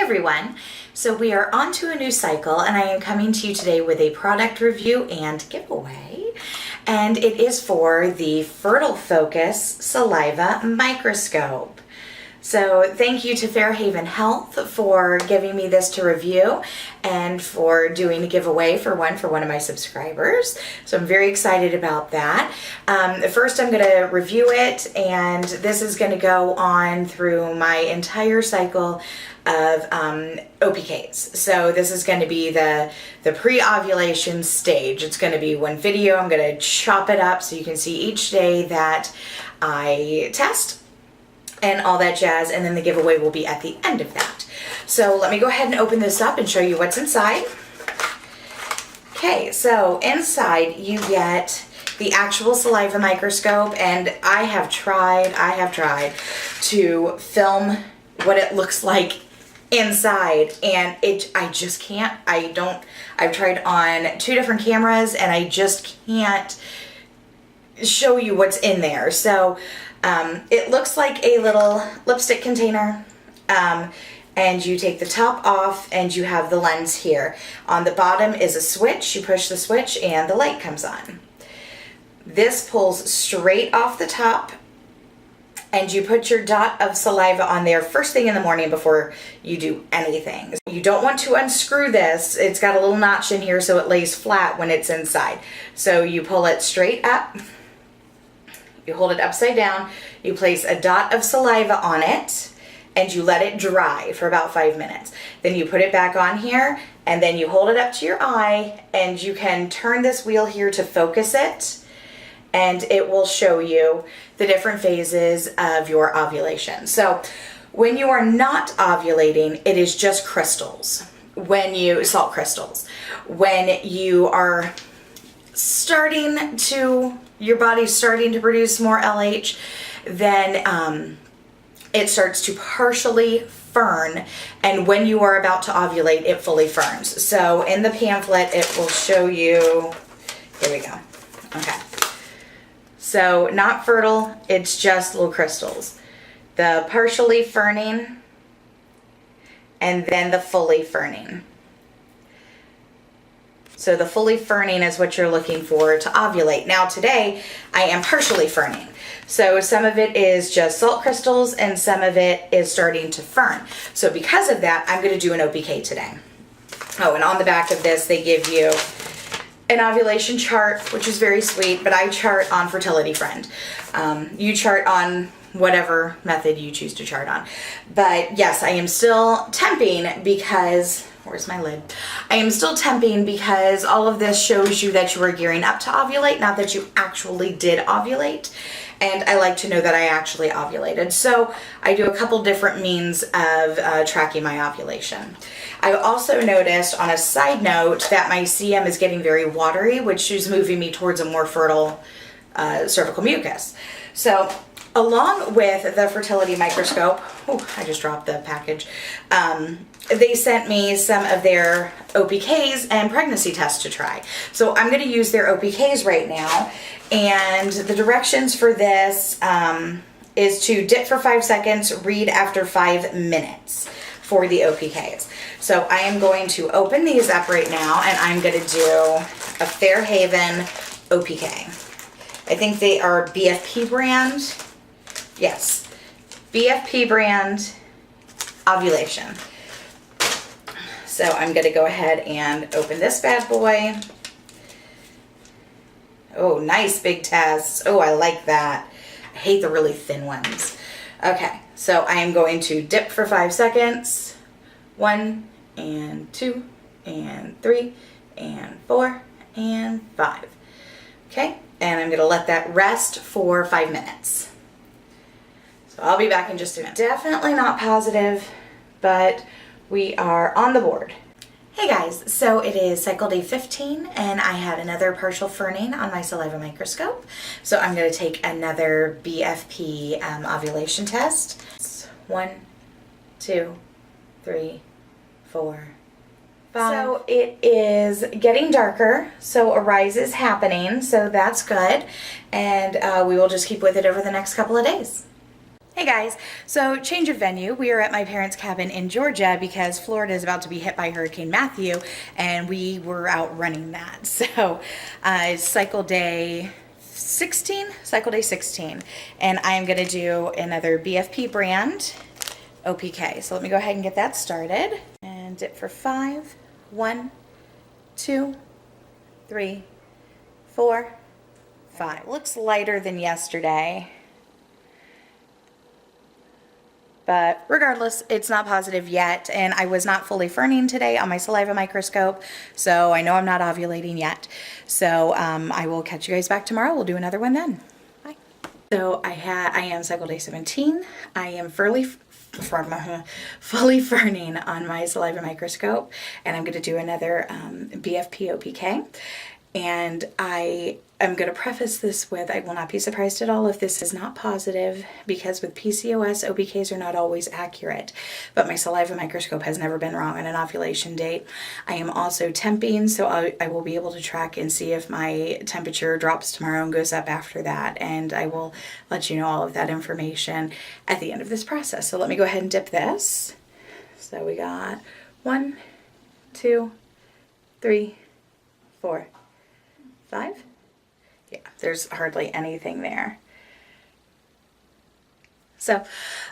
everyone. So we are on to a new cycle and I am coming to you today with a product review and giveaway. And it is for the Fertile Focus Saliva Microscope. So thank you to Fairhaven Health for giving me this to review and for doing a giveaway for one of my subscribers. So I'm very excited about that. First I'm going to review it, and this is going to go on through my entire cycle of OPKs. So this is going to be the pre-ovulation stage. It's going to be one video. I'm going to chop it up so you can see each day that I test and all that jazz, and then the giveaway will be at the end of that. So let me go ahead and open this up and show you what's inside. Okay, so inside you get the actual saliva microscope, and I have tried to film what it looks like inside, and I just can't. I've tried on 2 different cameras and I just can't show you what's in there. So it looks like a little lipstick container, and you take the top off and you have the lens here. On the bottom is a switch. You push the switch and the light comes on. This pulls straight off the top, and you put your dot of saliva on there first thing in the morning before you do anything. You don't want to unscrew this. It's got a little notch in here so it lays flat when it's inside. So you pull it straight up. You hold it upside down, you place a dot of saliva on it, and you let it dry for about 5 minutes. Then you put it back on here, and then you hold it up to your eye, and you can turn this wheel here to focus it, and it will show you the different phases of your ovulation. So when you are not ovulating, it is just crystals. Salt crystals. When you are your body's starting to produce more LH, then it starts to partially fern, and when you are about to ovulate, it fully ferns. So in the pamphlet, it will show you, here we go. Okay. So not fertile, it's just little crystals. The partially ferning, and then the fully ferning. So the fully ferning is what you're looking for to ovulate. Now today, I am partially ferning. So some of it is just salt crystals and some of it is starting to fern. So because of that, I'm going to do an OPK today. Oh, and on the back of this, they give you an ovulation chart, which is very sweet, but I chart on Fertility Friend. You chart on whatever method you choose to chart on. But yes, I am still temping because, where's my lid? I am still temping because all of this shows you that you are gearing up to ovulate, not that you actually did ovulate. And I like to know that I actually ovulated. So I do a couple different means of tracking my ovulation. I also noticed, on a side note, that my CM is getting very watery, which is moving me towards a more fertile cervical mucus. So along with the fertility microscope, I just dropped the package, they sent me some of their OPKs and pregnancy tests to try. So I'm going to use their OPKs right now, and the directions for this is to dip for 5 seconds, read after 5 minutes for the OPKs. So I am going to open these up right now, and I'm going to do a Fairhaven OPK. I think they are BFP brand. Yes, BFP brand ovulation. So I'm going to go ahead and open this bad boy. Oh, nice big tests. Oh, I like that. I hate the really thin ones. Okay, so I am going to dip for 5 seconds. 1 and 2 and 3 and 4 and 5. Okay, and I'm going to let that rest for 5 minutes. So I'll be back in just a minute. Definitely not positive, but we are on the board. Hey guys, so it is cycle day 15 and I had another partial ferning on my saliva microscope. So I'm going to take another BFP ovulation test. 1, 2, 3, 4, 5. So it is getting darker, so a rise is happening, so that's good. And we will just keep with it over the next couple of days. Hey guys, so change of venue. We are at my parents' cabin in Georgia because Florida is about to be hit by Hurricane Matthew and we were out running that. So cycle day 16, and I'm gonna do another BFP brand OPK. So let me go ahead and get that started and dip for 5. 1, 2, 3, 4, 5. Looks lighter than yesterday. But regardless, it's not positive yet, and I was not fully ferning today on my saliva microscope, so I know I'm not ovulating yet. So I will catch you guys back tomorrow. We'll do another one then. Bye. So I am cycle day 17. I am fully ferning on my saliva microscope, and I'm going to do another BFP OPK. And I am going to preface this with, I will not be surprised at all if this is not positive, because with PCOS, OPKs are not always accurate. But my saliva microscope has never been wrong on an ovulation date. I am also temping, so I will be able to track and see if my temperature drops tomorrow and goes up after that. And I will let you know all of that information at the end of this process. So let me go ahead and dip this. So we got 1, 2, 3, 4, 5. Yeah, there's hardly anything there. So,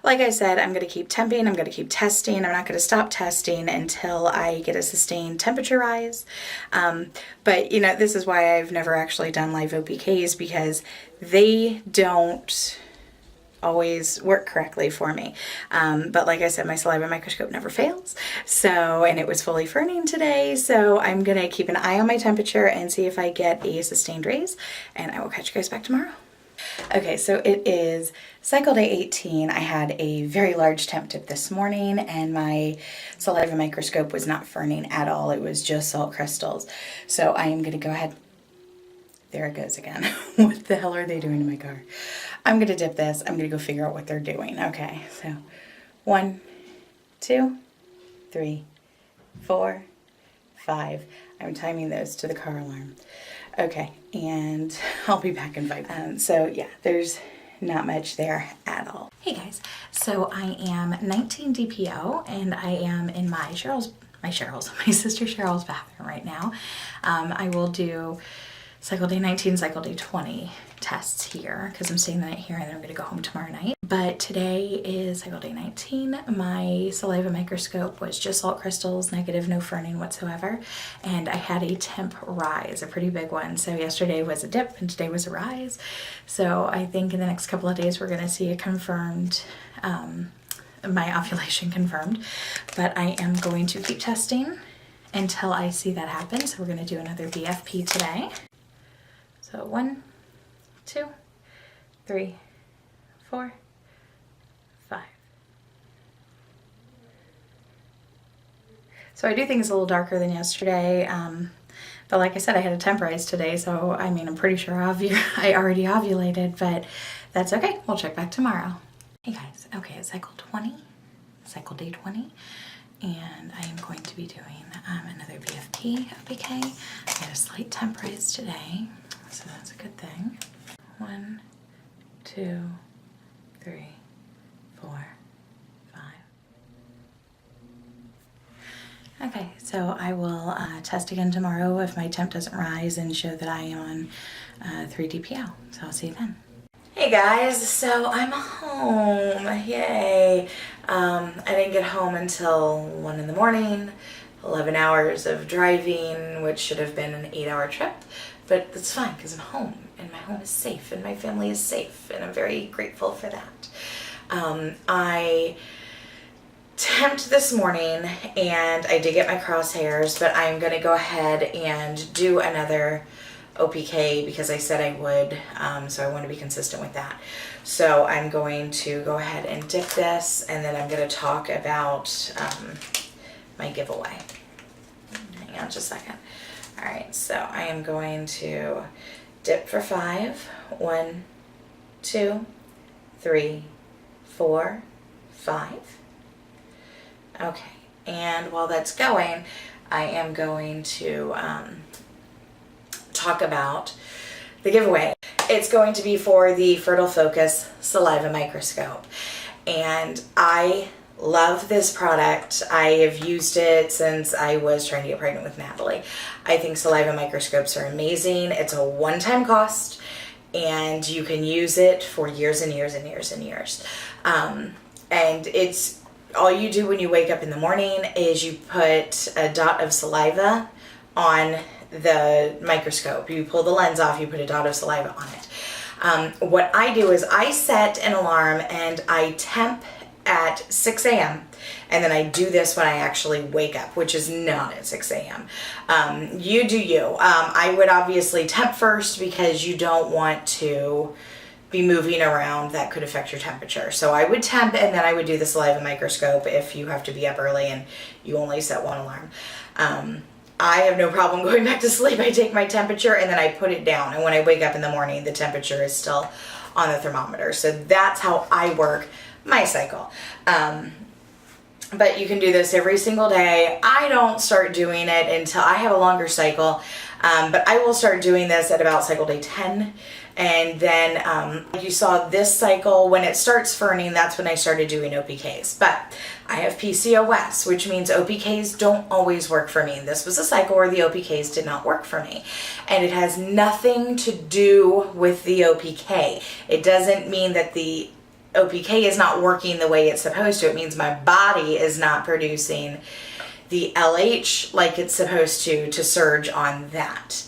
like I said, I'm going to keep temping, I'm going to keep testing. I'm not going to stop testing until I get a sustained temperature rise. But, you know, this is why I've never actually done live OPKs, because they don't always work correctly for me. But like I said, my saliva microscope never fails. So, and it was fully ferning today. So I'm going to keep an eye on my temperature and see if I get a sustained raise, and I will catch you guys back tomorrow. Okay, so it is cycle day 18. I had a very large temp dip this morning, and my saliva microscope was not ferning at all. It was just salt crystals. So I am going to go ahead. There it goes again. What the hell are they doing to my car? I'm going to dip this. I'm going to go figure out what they're doing. Okay, so 1, 2, 3, 4, 5. I'm timing those to the car alarm. Okay, and I'll be back in 5. So yeah, there's not much there at all. Hey guys, so I am 19 DPO, and I am in my sister Cheryl's bathroom right now. I will do cycle day 19, cycle day 20 tests here because I'm staying the night here and then I'm going to go home tomorrow night. But today is cycle day 19. My saliva microscope was just salt crystals, negative, no ferning whatsoever. And I had a temp rise, a pretty big one. So yesterday was a dip and today was a rise. So I think in the next couple of days we're going to see a confirmed, my ovulation confirmed. But I am going to keep testing until I see that happen. So we're going to do another BFP today. So 1, 2, 3, 4, 5. So I do think it's a little darker than yesterday, but like I said, I had a temp rise today, so I mean, I'm pretty sure I already ovulated, but that's okay. We'll check back tomorrow. Hey guys, okay, it's cycle day 20, and I am going to be doing another BFP OPK. I had a slight temp rise today, so that's a good thing. 1, 2, 3, 4, 5. Okay, so I will test again tomorrow if my temp doesn't rise and show that I am on 3 DPO. So I'll see you then. Hey guys, so I'm home. Yay. I didn't get home until 1 in the morning. 11 hours of driving, which should have been an 8-hour trip. But it's fine because I'm home and my home is safe and my family is safe, and I'm very grateful for that. I temped this morning and I did get my crosshairs, but I'm going to go ahead and do another OPK because I said I would, so I want to be consistent with that. So I'm going to go ahead and dip this, and then I'm going to talk about my giveaway. Hang on just a second. Alright, so I am going to dip for 5. 1, 2, 3, 4, 5. Okay, and while that's going, I am going to talk about the giveaway. it's going to be for the Fertile Focus Saliva Microscope. And I love this product. I have used it since I was trying to get pregnant with Natalie. I think saliva microscopes are amazing. It's a one-time cost, and you can use it for years and years and years and years. And it's all you do when you wake up in the morning is you put a dot of saliva on the microscope. You pull the lens off, you put a dot of saliva on it. What I do is I set an alarm and I temp at 6 a.m. and then I do this when I actually wake up, which is not at 6 a.m. You do you. I would obviously temp first because you don't want to be moving around. That could affect your temperature. So I would temp and then I would do the saliva microscope if you have to be up early and you only set one alarm. I have no problem going back to sleep. I take my temperature and then I put it down, and when I wake up in the morning the temperature is still on the thermometer. So that's how I work my cycle. But you can do this every single day. I don't start doing it until I have a longer cycle, but I will start doing this at about cycle day 10. And then you saw this cycle, when it starts ferning, that's when I started doing OPKs. But I have PCOS, which means OPKs don't always work for me. This was a cycle where the OPKs did not work for me. And it has nothing to do with the OPK. It doesn't mean that the OPK is not working the way it's supposed to. It means my body is not producing the LH like it's supposed to surge on that.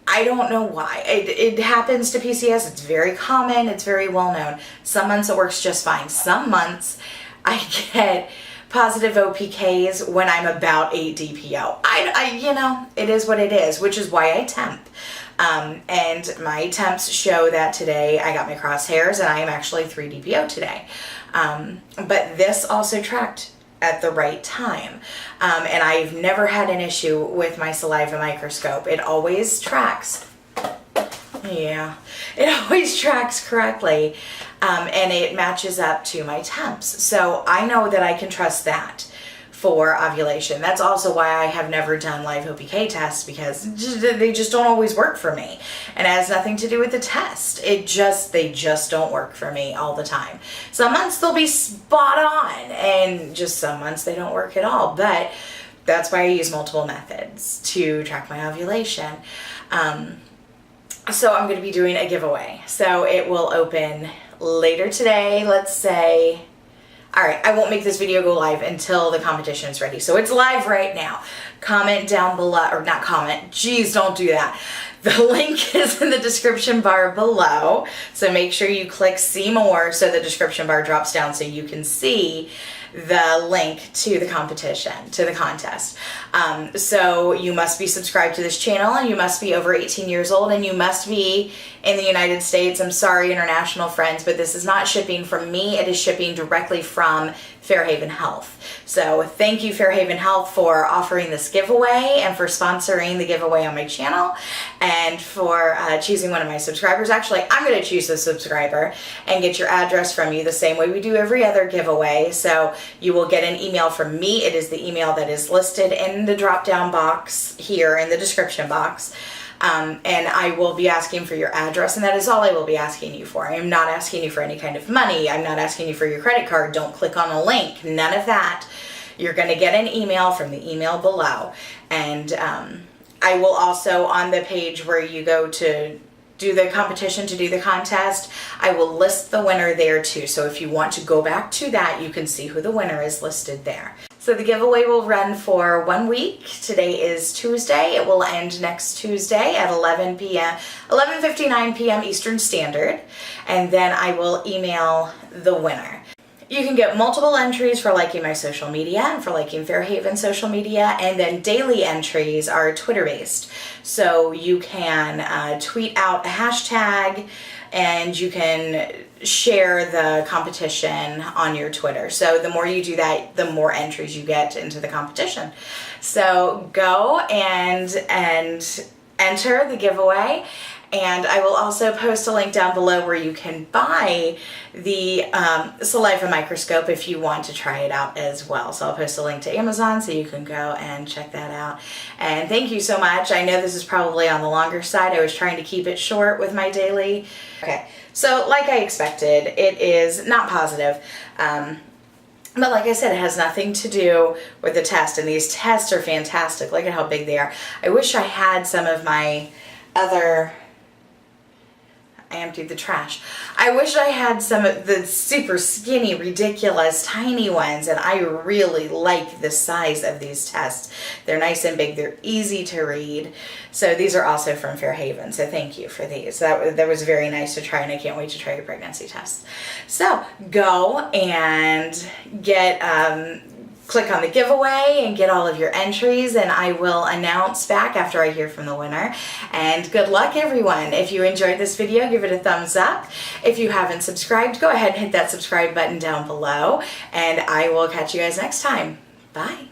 I don't know why. It happens to PCOS. It's very common. It's very well known. Some months it works just fine. Some months I get positive OPKs when I'm about 8 DPO. You know, it is what it is, which is why I temp. And my temps show that today I got my crosshairs and I am actually 3 DPO today. But this also tracked at the right time. And I've never had an issue with my saliva microscope. It always tracks. Yeah, it always tracks correctly. And it matches up to my temps. So I know that I can trust that for ovulation. That's also why I have never done live OPK tests, because they just don't always work for me. And it has nothing to do with the test. They just don't work for me all the time. Some months they'll be spot on, and just some months they don't work at all. But that's why I use multiple methods to track my ovulation. So I'm going to be doing a giveaway. So it will open later today, let's say. All right, I won't make this video go live until the competition is ready. So it's live right now. Comment down below, or not comment, geez, don't do that. The link is in the description bar below. So make sure you click see more so the description bar drops down so you can see the link to the competition, to the contest. So you must be subscribed to this channel, and you must be over 18 years old, and you must be in the United States. I'm sorry, international friends, but this is not shipping from me. It is shipping directly from Fairhaven Health. So thank you, Fairhaven Health, for offering this giveaway and for sponsoring the giveaway on my channel, and for choosing one of my subscribers. Actually, I'm going to choose the subscriber and get your address from you the same way we do every other giveaway. So you will get an email from me. It is the email that is listed in the drop-down box here in the description box. And I will be asking for your address, and that is all I will be asking you for. I am not asking you for any kind of money. I'm not asking you for your credit card. Don't click on a link. None of that. You're going to get an email from the email below. And I will also, on the page where you go to do the competition, to do the contest, I will list the winner there too. So if you want to go back to that, you can see who the winner is listed there. So the giveaway will run for 1 week. Today is Tuesday. It will end next Tuesday at 11:59 p.m. Eastern Standard. And then I will email the winner. You can get multiple entries for liking my social media and for liking Fairhaven social media, and then daily entries are Twitter-based. So you can tweet out a hashtag, and you can share the competition on your Twitter. So the more you do that, the more entries you get into the competition. So go and enter the giveaway, And I will also post a link down below where you can buy the saliva microscope if you want to try it out as well. So I'll post a link to Amazon so you can go and check that out. And thank you so much. I know this is probably on the longer side. I was trying to keep it short with my daily. Okay, so like I expected, it is not positive. But like I said, it has nothing to do with the test, and these tests are fantastic. Look at how big they are. I wish I had some of my other... I emptied the trash. I wish I had some of the super skinny, ridiculous, tiny ones, and I really like the size of these tests. They're nice and big. They're easy to read. So these are also from Fairhaven, so thank you for these. That was very nice to try, and I can't wait to try your pregnancy tests. So go and get... click on the giveaway and get all of your entries, and I will announce back after I hear from the winner. And good luck, everyone. If you enjoyed this video, give it a thumbs up. If you haven't subscribed, go ahead and hit that subscribe button down below, and I will catch you guys next time. Bye.